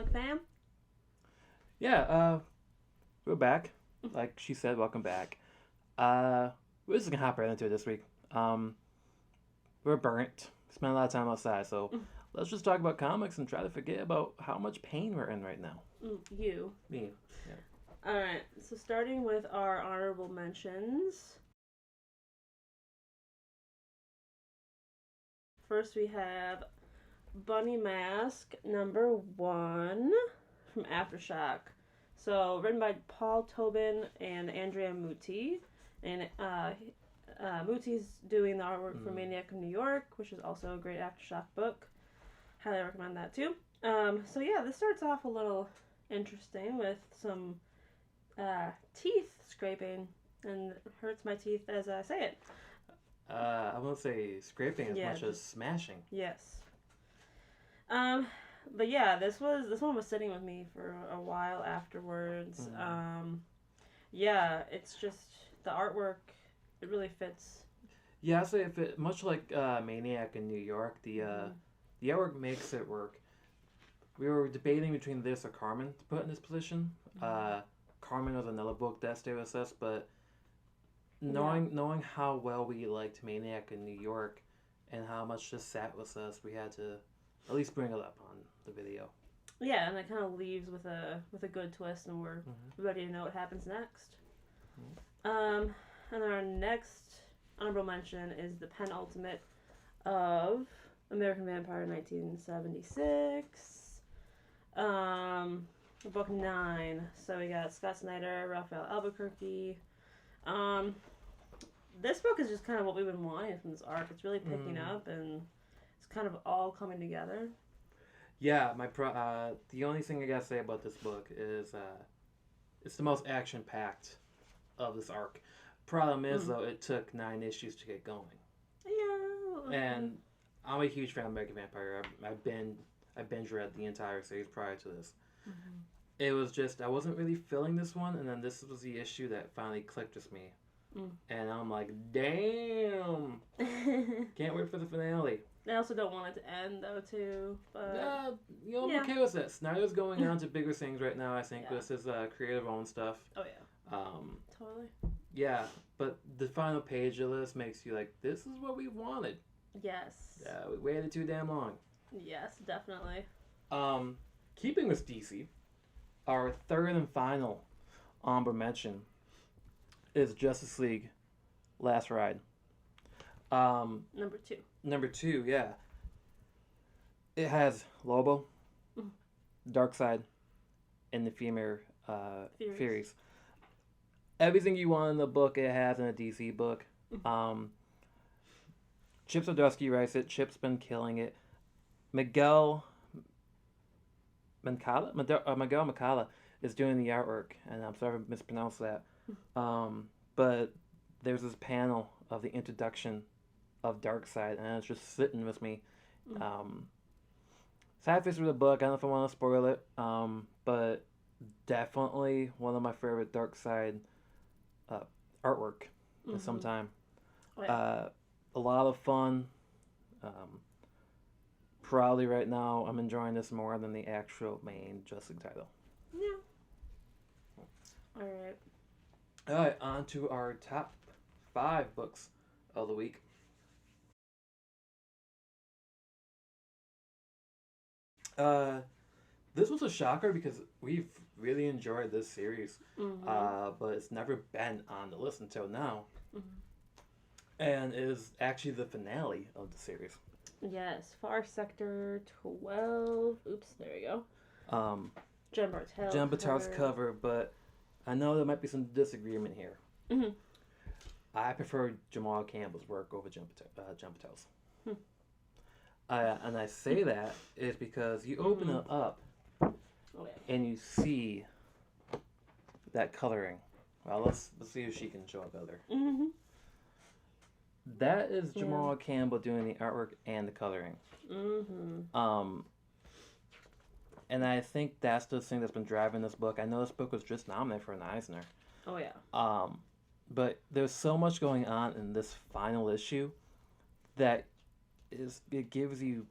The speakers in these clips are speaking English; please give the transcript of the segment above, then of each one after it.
comic fam. Yeah, we're back. Like she said, welcome back. We're just gonna hop right into it this week. Um, we're burnt. Spent a lot of time outside, so let's just talk about comics and try to forget about how much pain we're in right now. You. Me. Yeah. Alright, so starting with our honorable mentions. First, we have Bunny Mask #1 from Aftershock. So, written by Paul Tobin and Andrea Muti. And Muti's doing the artwork for Maniac of New York, which is also a great Aftershock book. Highly recommend that too. So, yeah, this starts off a little interesting with some teeth scraping, and it hurts my teeth as I say it. I won't say scraping as much as smashing. Yes. But yeah, this one was sitting with me for a while afterwards. Yeah, it's just the artwork. It really fits. Yeah, I say if it much like Maniac in New York, the artwork makes it work. We were debating between this or Carmen to put in this position. Carmen was another book that stayed with us, but knowing how well we liked Maniac in New York and how much this sat with us, we had to at least bring it up on the video. Yeah, and it kind of leaves with a good twist, and we're ready to know what happens next. And then our next honorable mention is the penultimate of American Vampire 1976. Book 9. So we got Scott Snyder, Raphael Albuquerque. This book is just kind of what we've been wanting from this arc. It's really picking up, and it's kind of all coming together. Yeah, the only thing I gotta say about this book is it's the most action packed of this arc. Problem is though, it took 9 issues to get going. Yeah. And I'm a huge fan of American Vampire. I binge read the entire series prior to this. It was just I wasn't really feeling this one, and then this was the issue that finally clicked with me. And I'm like, damn! Can't wait for the finale. I also don't want it to end though too. But I'm okay with that. Snyder's going on to bigger things right now. I think with his creative own stuff. Oh yeah. Totally. Yeah, but the final page of this makes you like, this is what we wanted. Yes. Yeah, we waited too damn long. Yes, definitely. Keeping with DC, our third and final honorable mention is Justice League Last Ride. Number 2, yeah. It has Lobo, Darkseid, and the female Furies. Everything you want in the book, it has in a DC book. Chip Zdarsky writes it. Chip's been killing it. Miguel Macala is doing the artwork, and I'm sorry if I mispronounced that. But there's this panel of the introduction of Darkseid, and it's just sitting with me. Halfway through the book, I don't know if I want to spoil it, but definitely one of my favorite Darkseid artwork in some time. Oh, yeah. A lot of fun. Probably right now, I'm enjoying this more than the actual main Justice League title. Yeah. Alright. Alright, on to our top 5 books of the week. This was a shocker because we've really enjoyed this series, but it's never been on the list until now. And it is actually the finale of the series. Yes, Far Sector 12. Oops, there we go. Jen Bartel's cover, but I know there might be some disagreement here. I prefer Jamal Campbell's work over Jen Bartel's. And I say that is because you open it up and you see that coloring. Well, let's see if she can show up better. That is Jamal Campbell doing the artwork and the coloring. And I think that's the thing that's been driving this book. I know this book was just nominated for an Eisner. Oh yeah. But there's so much going on in this final issue that it gives you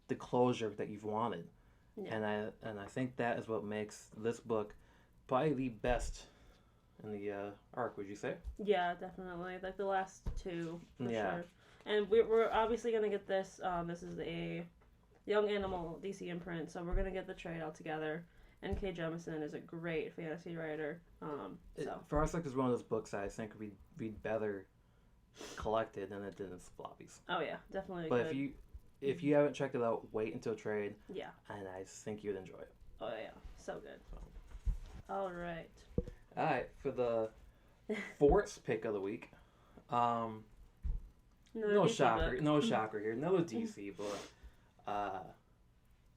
the closure that you've wanted. Yeah. And I think that is what makes this book probably the best in the arc. Would you say? Yeah, definitely. Like the last two, for Yeah. sure. And we're obviously gonna get this. This is a Young Animal DC imprint, so we're gonna get the trade all together. N.K. Jemisin is a great fantasy writer. So Farsight is one of those books that I think read better collected than it did in floppies. oh yeah, definitely. But good. if you haven't checked it out, wait until trade. Yeah. And I think you'd enjoy it. Oh yeah, so good. All right. All right, for the fourth pick of the week. No DC shocker, book. no shocker here. Another DC book.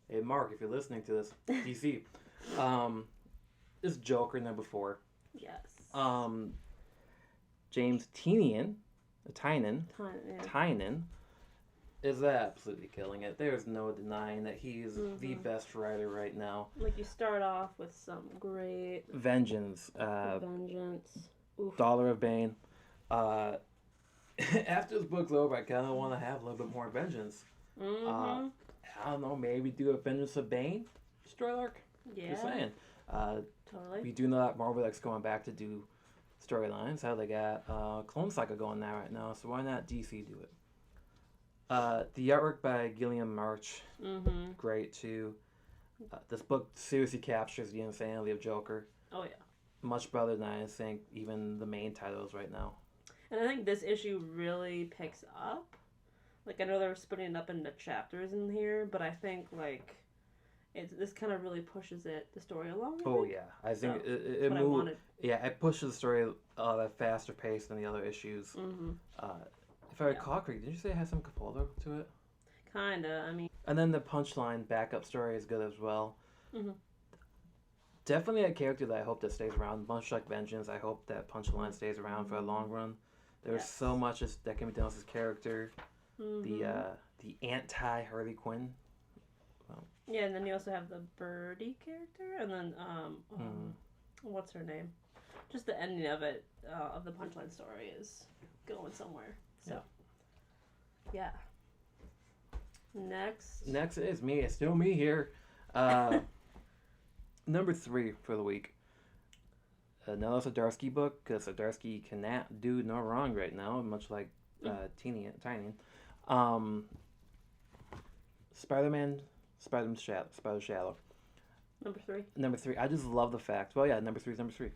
Hey Mark, if you're listening to this, DC. This Joker #4. Yes. James Tynan is absolutely killing it. There's no denying that he's the best writer right now. Like you start off with some great Vengeance. Vengeance. Oof. Dollar of Bane. After this book's over, I kind of want to have a little bit more Vengeance. I don't know, maybe do a Vengeance of Bane story arc. Yeah. Just saying. Totally. We do know that Marvel likes going back to do storylines. How they got Clone Cycle going there right now, so why not DC do it? The artwork by Gilliam March, great too. This book seriously captures the insanity of Joker. Oh yeah. Much better than I think even the main titles right now. And I think this issue really picks up. Like I know they're splitting it up into chapters in here, but I think like this kind of really pushes the story along. I think So, it what I moved. wanted. Yeah, it pushes the story at a faster pace than the other issues. If I recall correctly, did you say it has some Capaldo to it? Kinda. I mean. And then the Punchline backup story is good as well. Definitely a character that I hope that stays around. Much like Vengeance, I hope that Punchline stays around for a long run. There's so much that can be done with his character. The anti Harley Quinn. Yeah, and then you also have the Birdie character, and then what's her name? Just the ending of it, of the Punchline story is going somewhere. So, yeah. Next is me. It's still me here. Number 3 for the week. Another Zdarsky book, because Zdarsky cannot do no wrong right now, much like Tiny. Spider-Man, Spider Shadow. Number 3. I just love the fact. Well, yeah, number 3 is number 3.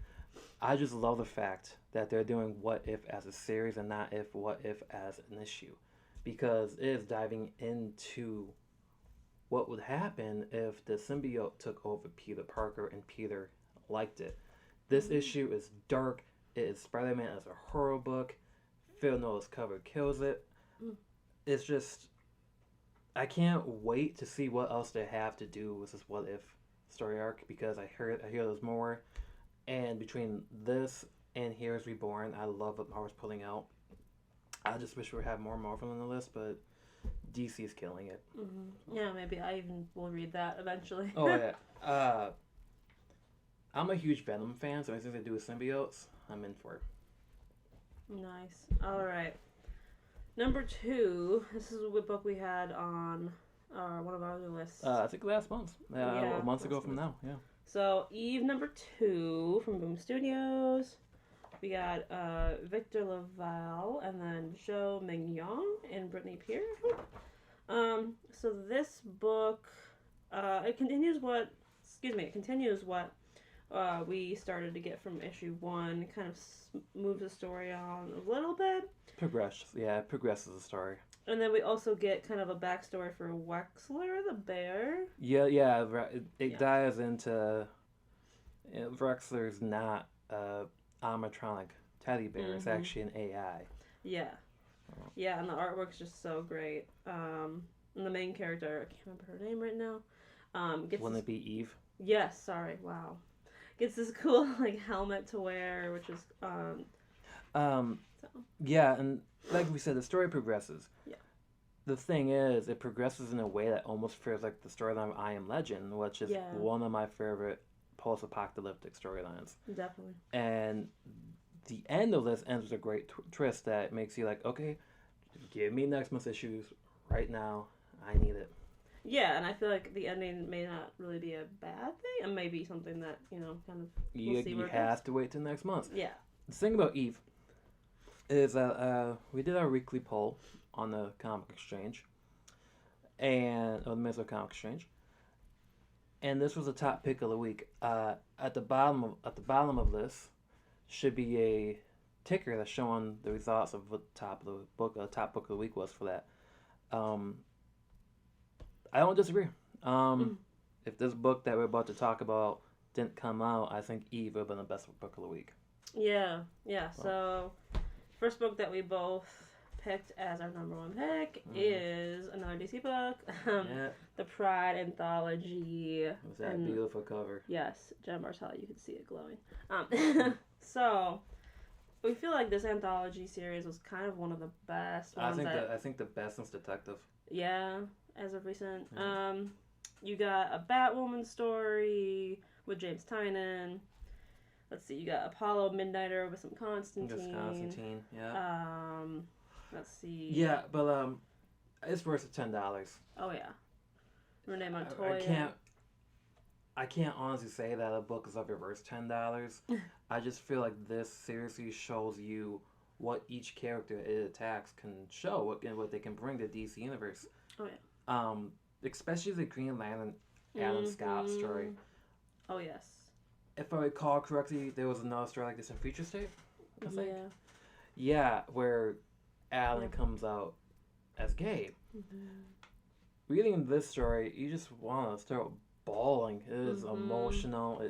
I just love the fact that they're doing What If as a series and not What If as an issue, because it is diving into what would happen if the symbiote took over Peter Parker and Peter liked it. This issue is dark. It is Spider-Man as a horror book. Phil Noah's cover kills it. It's just, I can't wait to see what else they have to do with this What If story arc, because I hear there's more. And between this and Heroes Reborn, I love what Marvel's pulling out. I just wish we would have more Marvel on the list, but DC's killing it. Yeah, maybe I even will read that eventually. Oh yeah. I'm a huge Venom fan, so anything to do with symbiotes, I'm in for it. Nice. All right. Number 2. This is a book we had on one of our other lists. I think last month. A month ago from now. Yeah. So Eve number 2 from Boom Studios. We got Victor LaValle and then Joe Mignon and Brittany Peer. So this book, it continues what we started to get from issue 1. Kind of moves the story on a little bit. Progresses the story. And then we also get kind of a backstory for Wexler the bear. Yeah. It dives into Wexler's not animatronic teddy bear. It's actually an AI. Yeah. Yeah, and the artwork's just so great. And the main character, I can't remember her name right now. Wouldn't it be Eve? Yes, sorry, wow. Gets this cool helmet to wear, which is Yeah, and like we said, the story progresses. Yeah. The thing is, it progresses in a way that almost feels like the storyline of I Am Legend, which is one of my favorite post-apocalyptic storylines. Definitely. And the end of this ends with a great twist that makes you like, okay, give me next month's issues right now. I need it. Yeah, and I feel like the ending may not really be a bad thing. It may be something that, kind of we'll see You where it have goes. to wait till next month. Yeah. The thing about Eve is that we did our weekly poll on the Comic Exchange, or the Minnesota Comic Exchange, and this was the top pick of the week. At the bottom of this should be a ticker that's showing the results of what top book of the week was for that. I don't disagree. If this book that we're about to talk about didn't come out, I think Eve would have been the best book of the week. Yeah. So, first book that we both picked as our number one pick is another DC book, the Pride Anthology. With that beautiful cover. Yes, Jen Bartelli, you can see it glowing. So, we feel like this anthology series was kind of one of the best ones. I think the best since Detective. Yeah, as of recent. You got a Batwoman story with James Tynion. Let's see, you got Apollo Midnighter with some Constantine. Yeah. Let's see. Yeah, but it's worth $10. Oh yeah. Renee Montoya. I can't honestly say that a book is ever worth $10. I just feel like this seriously shows you what each character it attacks can show, what they can bring to DC Universe. Oh yeah. Especially the Green Lantern Alan Scott story. Oh yes. If I recall correctly, there was another story like this in Future State, I think. Yeah. Yeah, where Alan comes out as gay. Reading this story, you just want to start bawling. It is emotional.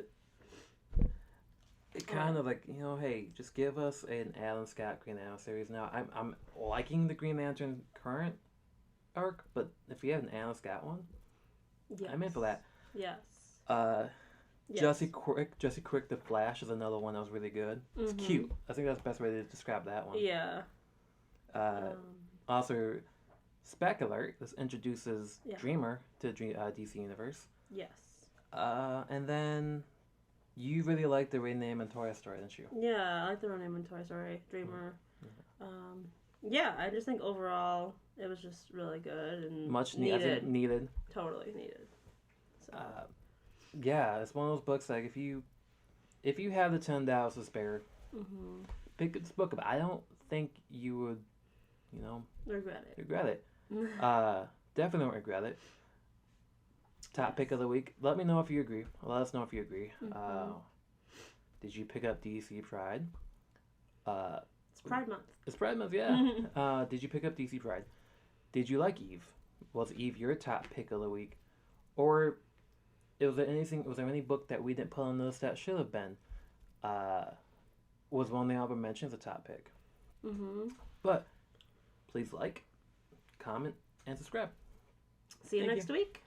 It kind of like, hey, just give us an Alan Scott Green Lantern series. Now, I'm liking the Green Lantern current arc, but if you have an Alan Scott one, I'm in for that. Yes. Jesse Quick, the Flash is another one that was really good. It's cute. I think that's the best way to describe that one. Yeah. Also, Spec Alert. This introduces Dreamer to DC Universe. Yes. And then you really liked the Renee Montoya story, didn't you? Yeah, I like the Renee Montoya story, Dreamer. Yeah, I just think overall it was just really good and much needed. Totally needed. So. Yeah, it's one of those books like if you have the $10 to spare, pick this book up. I don't think you would, regret it. Definitely don't regret it. Top pick of the week. Let me know if you agree. Let us know if you agree. Did you pick up DC Pride? It's Pride Month. It's Pride Month, yeah. Did you pick up DC Pride? Did you like Eve? Was Eve your top pick of the week? Or was there any book that we didn't put on the list that should have been? Was one of the honorable mentions a top pick? But please like, comment, and subscribe. See you next week.